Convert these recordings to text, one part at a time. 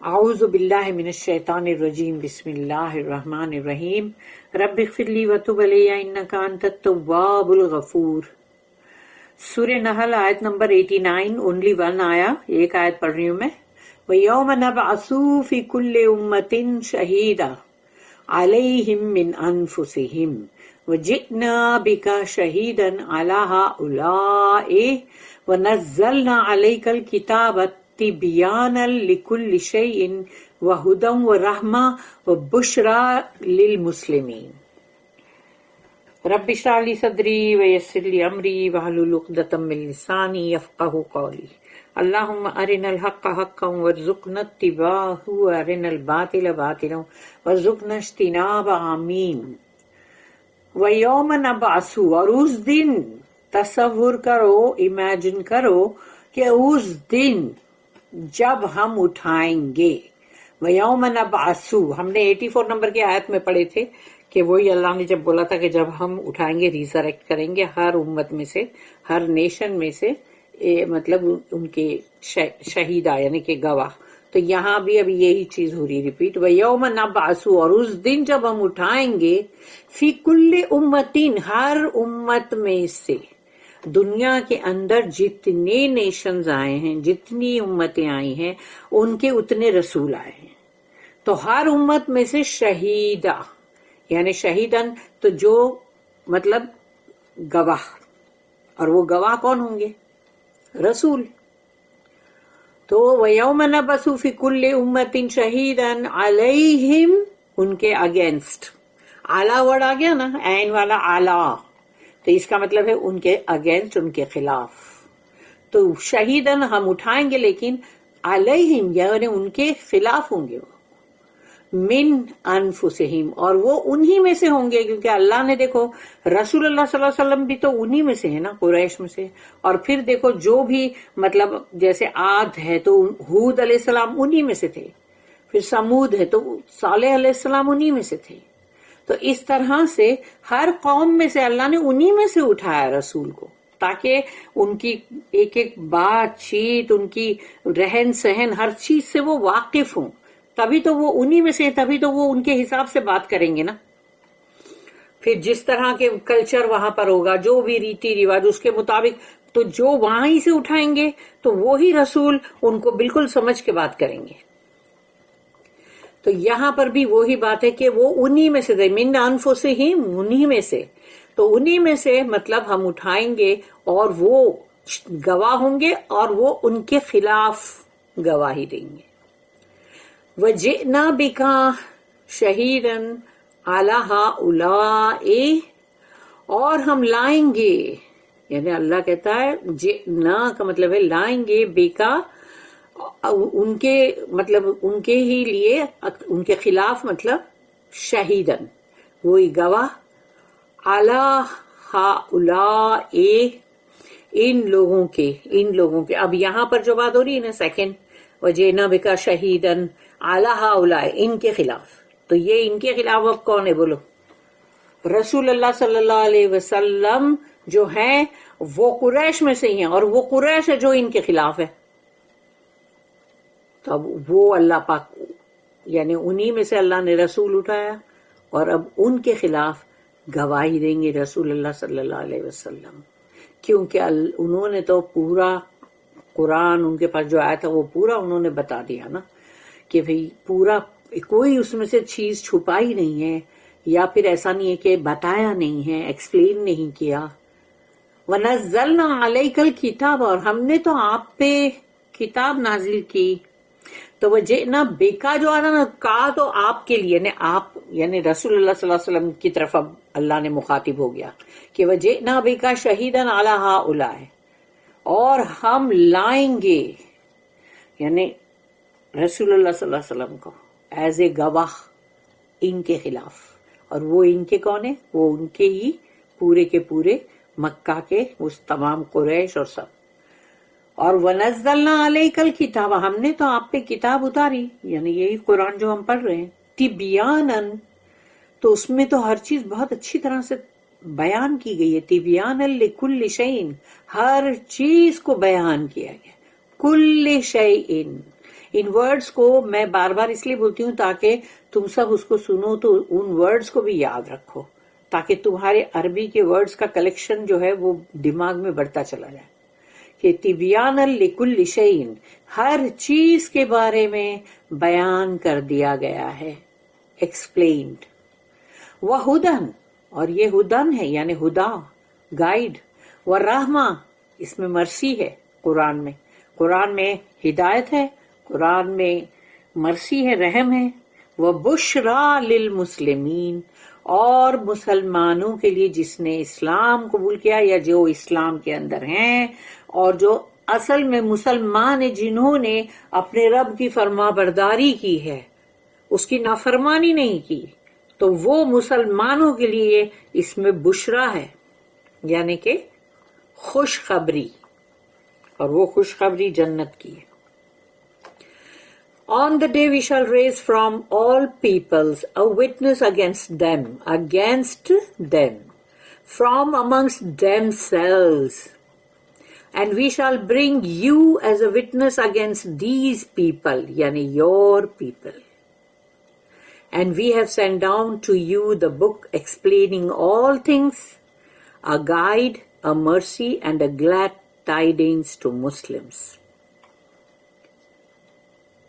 اعوذ باللہ من الشیطان الرجیم بسم اللہ الرحمن الرحیم رب اغفر لی وتب علی انک انت التواب الغفور۔ سورہ نحل آیت نمبر 89، اونلی ون آیا، ایک آیت پڑھ رہی ہوں میں۔ وَيَوْمَ نَبْعَثُ فِي كُلِّ أُمَّةٍ شَهِيدًا عَلَيْهِمْ مِنْ أَنفُسِهِمْ وَجِئْنَا بِكَ شَهِيدًا عَلَى هَؤُلَاءِ وَنَزَّلْنَا عَلَيْكَ الْكِتَابَ تِبْيَانًا لِكُلِّ شَيْءٍ وَهُدًى وَرَحْمَةً وَبُشْرَى لِلْمُسْلِمِينَ۔ رب اشرح لي صدري ويسر لي امري واحلل عقدة من لساني يفقهوا قولي۔ اللهم ارنا الحق حقا وارزقنا اتباعه وارنا الباطل باطلا وارزقنا اجتنابه، آمین۔ ویوم نبعث، اور اس دن تصور کرو، امیجن کرو کہ اس دن جب ہم اٹھائیں گے۔ ویوم نبعث، ہم نے 84 نمبر کی آیت میں پڑھے تھے کہ وہی اللہ نے جب بولا تھا کہ جب ہم اٹھائیں گے، ریزریکٹ کریں گے ہر امت میں سے، ہر نیشن میں سے، مطلب ان کے شہیدہ یعنی کہ گواہ۔ تو یہاں بھی ابھی یہی چیز ہو رہی ریپیٹ، وَيَوْمَ نَبْعَثُ، اور اس دن جب ہم اٹھائیں گے، فی کل امتین، ہر امت میں سے، دنیا کے اندر جتنے نیشنز آئے ہیں، جتنی امتیں آئی ہیں، ان کے اتنے رسول آئے ہیں۔ تو ہر امت میں سے شہیدہ یعنی شہیدن، تو جو مطلب گواہ، اور وہ گواہ کون ہوں گے؟ رسول۔ تو وَيَوْمَ نَبْعَثُ فِي كُلِّ أُمَّةٍ شَهِيدًا عَلَيْهِمْ، ان کے اگینسٹ، اعلیٰ ورڈ آ گیا نا، عین والا اعلیٰ، تو اس کا مطلب ہے ان کے اگینسٹ، ان کے خلاف۔ تو شہیدن ہم اٹھائیں گے، لیکن علیہم یعنی ان کے خلاف ہوں گے، وہ من انفسہم، اور وہ انہی میں سے ہوں گے، کیونکہ اللہ نے دیکھو رسول اللہ صلی اللہ علیہ وسلم بھی تو انہی میں سے ہے نا، قریش میں سے۔ اور پھر دیکھو جو بھی مطلب جیسے عاد ہے تو ہود علیہ السلام انہی میں سے تھے، پھر سمود ہے تو صالح علیہ السلام انہی میں سے تھے۔ تو اس طرح سے ہر قوم میں سے اللہ نے انہی میں سے اٹھایا رسول کو، تاکہ ان کی ایک ایک بات چیت، ان کی رہن سہن، ہر چیز سے وہ واقف ہوں، تبھی تو وہ انہی میں سے، تبھی تو وہ ان کے حساب سے بات کریں گے نا۔ پھر جس طرح کے کلچر وہاں پر ہوگا، جو بھی ریتی رواج، اس کے مطابق تو جو وہاں ہی سے اٹھائیں گے تو وہی رسول ان کو بالکل سمجھ کے بات کریں گے۔ تو یہاں پر بھی وہی بات ہے کہ وہ انہی میں سے تھے، من انفسہم، انہی میں سے۔ تو انہی میں سے مطلب ہم اٹھائیں گے اور وہ گواہ ہوں گے، اور وہ ان کے خلاف گواہی دیں گے۔ وَجِئْنَا بِكَ شَهِيدًا عَلَى هَؤُلَاءِ، اور ہم لائیں گے، یعنی اللہ کہتا ہے جئنا کا مطلب ہے لائیں گے، بیکا ان کے مطلب ان کے ہی لیے، ان کے خلاف مطلب شہیدن، وہی گواہ، عَلَى هَؤُلَاءِ، ان لوگوں کے۔ اب یہاں پر جو بات ہو رہی ہے نا سیکنڈ، وَجِئْنَا بِكَ شَهِيدًا عَلَى هَؤُلَاءِ، ان کے خلاف۔ تو یہ ان کے خلاف اب کون ہے بولو؟ رسول اللہ صلی اللہ علیہ وسلم جو ہیں وہ قریش میں سے ہی ہیں، اور وہ قریش ہے جو ان کے خلاف ہے۔ تو اب وہ اللہ پاک یعنی انہی میں سے اللہ نے رسول اٹھایا، اور اب ان کے خلاف گواہی دیں گے رسول اللہ صلی اللہ علیہ وسلم، کیونکہ انہوں نے تو پورا قرآن ان کے پاس جو آیا تھا وہ پورا انہوں نے بتا دیا نا، کہ بھئی پورا کوئی اس میں سے چیز چھپائی نہیں ہے، یا پھر ایسا نہیں ہے کہ بتایا نہیں ہے، ایکسپلین نہیں کیا۔ وَنَزَّلْنَا عَلَيْكَ الْكِتَابَ، اور ہم نے تو آپ پہ کتاب نازل کی۔ تو وَجِئْنَا بِكَ جو آنا نا، کا تو آپ کے لیے، آپ یعنی رسول اللہ صلی اللہ علیہ وسلم کی طرف اب اللہ نے مخاطب ہو گیا کہ وَجِئْنَا بِكَ شَهِيدًا عَلَى هَؤُلَاءِ، اور ہم لائیں گے یعنی رسول اللہ صلی اللہ علیہ وسلم کو ایز اے گواہ ان کے خلاف۔ اور وہ ان کے کون ہیں؟ وہ ان کے ہی پورے کے پورے مکہ کے اس تمام قریش اور سب۔ اور وَنَزَّلْنَا عَلَيْكَ الْكِتَابَ، ہم نے تو آپ پہ کتاب اتاری، یعنی یہی قرآن جو ہم پڑھ رہے ہیں، تِبْيَانًا، تو اس میں تو ہر چیز بہت اچھی طرح سے بیان کی گئی ہے، تِبْيَانًا لِكُلِّ شَيْءٍ، ہر چیز کو بیان کیا گیا، کل شیء، ان ورڈز کو میں بار بار اس لیے بولتی ہوں تاکہ تم سب اس کو سنو تو ان ورڈز کو بھی یاد رکھو، تاکہ تمہارے عربی کے ورڈز کا کلیکشن جو ہے وہ دماغ میں بڑھتا چلا جائے. کہ تبیان لکل شیء، ہر چیز کے بارے میں بیان کر دیا گیا ہے، ایکسپلینڈ. وہدن، اور یہ ہدن ہے یعنی ہدا، گائیڈ. ورحمہ، اس میں مرسی ہے. قرآن میں ہدایت ہے، قرآن میں مرسی ہے، رحم ہے. وبشریٰ للمسلمین، اور مسلمانوں کے لیے جس نے اسلام قبول کیا یا جو اسلام کے اندر ہیں اور جو اصل میں مسلمان ہیں، جنہوں نے اپنے رب کی فرما برداری کی ہے، اس کی نافرمانی نہیں کی، تو وہ مسلمانوں کے لیے اس میں بشرا ہے، یعنی کہ خوشخبری، اور وہ خوشخبری جنت کی ہے. On the day we shall raise from all peoples a witness against them, from amongst themselves. And we shall bring you as a witness against these people, yani your people. And we have sent down to you the book explaining all things, a guide, a mercy, and a glad tidings to Muslims.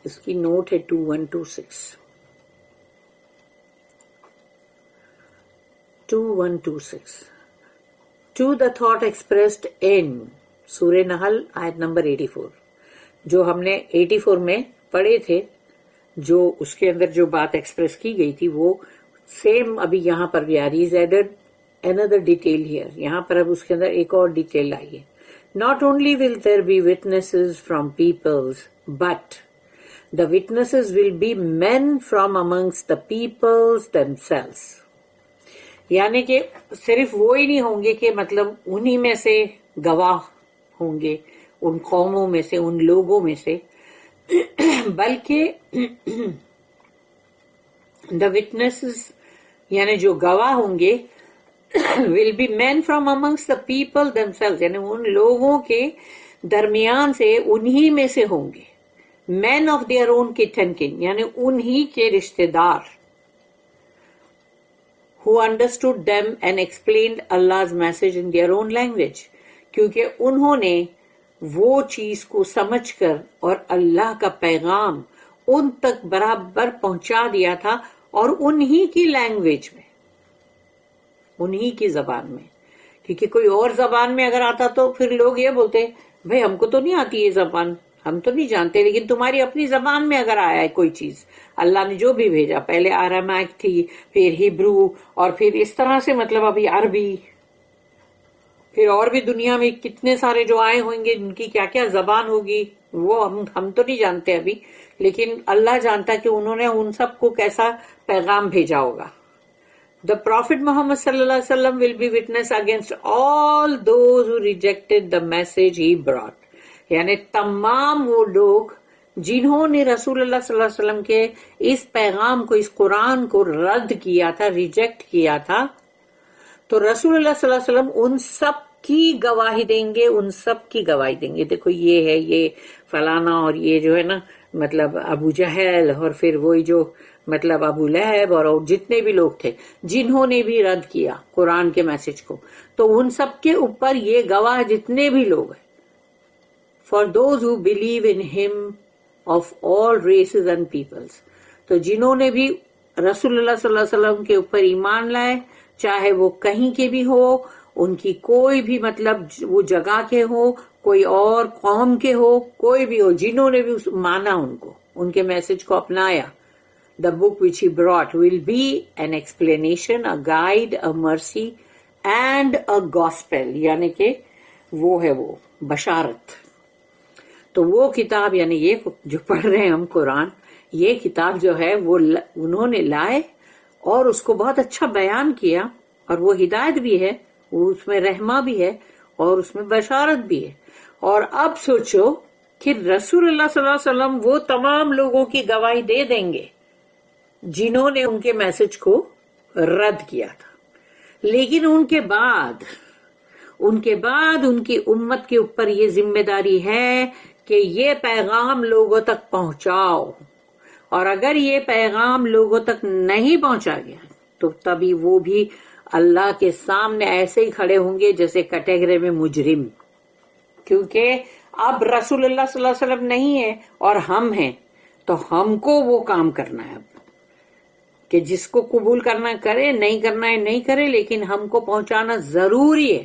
اس کی note ہے 2126. 2126. To the thought expressed in سورہ نحل آیت number 84، جو ہم نے 84 میں پڑھے تھے، جو اس کے اندر جو بات ایکسپریس کی گئی تھی وہ سیم ابھی یہاں پر بھی آ رہی ہے. Added another detail here. یہاں پر اب اس کے اندر ایک اور ڈیٹیل آئی ہے. Not only will there be witnesses from peoples, but the witnesses will be men from amongst the peoples themselves. یعنی کہ صرف وہی نہیں ہوں گے کہ مطلب انہی میں سے گواہ ہوں گے، ان قوموں میں سے، ان لوگوں میں سے، بلکہ the witnesses یعنی جو گواہ ہوں گے will be men from amongst the people themselves، یعنی ان لوگوں کے درمیان سے، انہی میں سے ہوں گے. Men of their own kith and kin، یعنی انہی کے رشتے دار. Who understood them and explained Allah's message in their own language، کیونکہ انہوں نے وہ چیز کو سمجھ کر اور اللہ کا پیغام ان تک برابر پہنچا دیا تھا، اور انہی کی لینگویج میں، انہی کی زبان میں. کیونکہ کوئی اور زبان میں اگر آتا تو پھر لوگ یہ بولتے بھئی ہم کو تو نہیں آتی یہ زبان، ہم تو نہیں جانتے، لیکن تمہاری اپنی زبان میں اگر آیا ہے کوئی چیز، اللہ نے جو بھی بھیجا، پہلے آرامیک تھی، پھر ہیبرو، اور پھر اس طرح سے مطلب ابھی عربی، پھر اور بھی دنیا میں کتنے سارے جو آئے ہوئیں گے ان کی کیا کیا زبان ہوگی، وہ ہم تو نہیں جانتے ابھی، لیکن اللہ جانتا کہ انہوں نے ان سب کو کیسا پیغام بھیجا ہوگا. The Prophet Muhammad sallallahu alaihi wasallam will be witness against all those who rejected the message he brought. یعنی تمام وہ لوگ جنہوں نے رسول اللہ صلی اللہ علیہ وسلم کے اس پیغام کو، اس قرآن کو رد کیا تھا، ریجیکٹ کیا تھا، تو رسول اللہ صلی اللہ علیہ وسلم ان سب کی گواہی دیں گے، ان سب کی گواہی دیں گے. دیکھو یہ ہے، یہ فلانا، اور یہ جو ہے نا مطلب ابو جہل، اور پھر وہی جو مطلب ابو لہب، اور جتنے بھی لوگ تھے جنہوں نے بھی رد کیا قرآن کے میسج کو، تو ان سب کے اوپر یہ گواہ جتنے بھی لوگ ہیں. For those who believe in him of all races and peoples، تو جنہوں نے بھی رسول اللہ صلی اللہ علیہ وسلم کے اوپر ایمان لائے، چاہے وہ کہیں کے بھی ہو، ان کی کوئی بھی مطلب وہ جگہ کے ہو، کوئی اور قوم کے ہو، کوئی بھی ہو، جنہوں نے بھی مانا ان کو، ان کے میسج کو اپنایا. The book which he brought will be an explanation, a guide, a mercy and a gospel، یعنی کہ وہ ہے وہ بشارت. تو وہ کتاب یعنی یہ جو پڑھ رہے ہیں ہم قرآن، یہ کتاب جو ہے وہ انہوں نے لائے اور اس کو بہت اچھا بیان کیا، اور وہ ہدایت بھی ہے، وہ اس میں رحمہ بھی ہے، اور اس میں بشارت بھی ہے. اور اب سوچو کہ رسول اللہ صلی اللہ علیہ وسلم وہ تمام لوگوں کی گواہی دے دیں گے جنہوں نے ان کے میسج کو رد کیا تھا، لیکن ان کے بعد ان کی امت کے اوپر یہ ذمہ داری ہے کہ یہ پیغام لوگوں تک پہنچاؤ، اور اگر یہ پیغام لوگوں تک نہیں پہنچا گیا تو تبھی وہ بھی اللہ کے سامنے ایسے ہی کھڑے ہوں گے جیسے کیٹیگری میں مجرم، کیونکہ اب رسول اللہ صلی اللہ علیہ وسلم نہیں ہے اور ہم ہیں، تو ہم کو وہ کام کرنا ہے اب، کہ جس کو قبول کرنا کرے، نہیں کرنا ہے نہیں کرے، لیکن ہم کو پہنچانا ضروری ہے.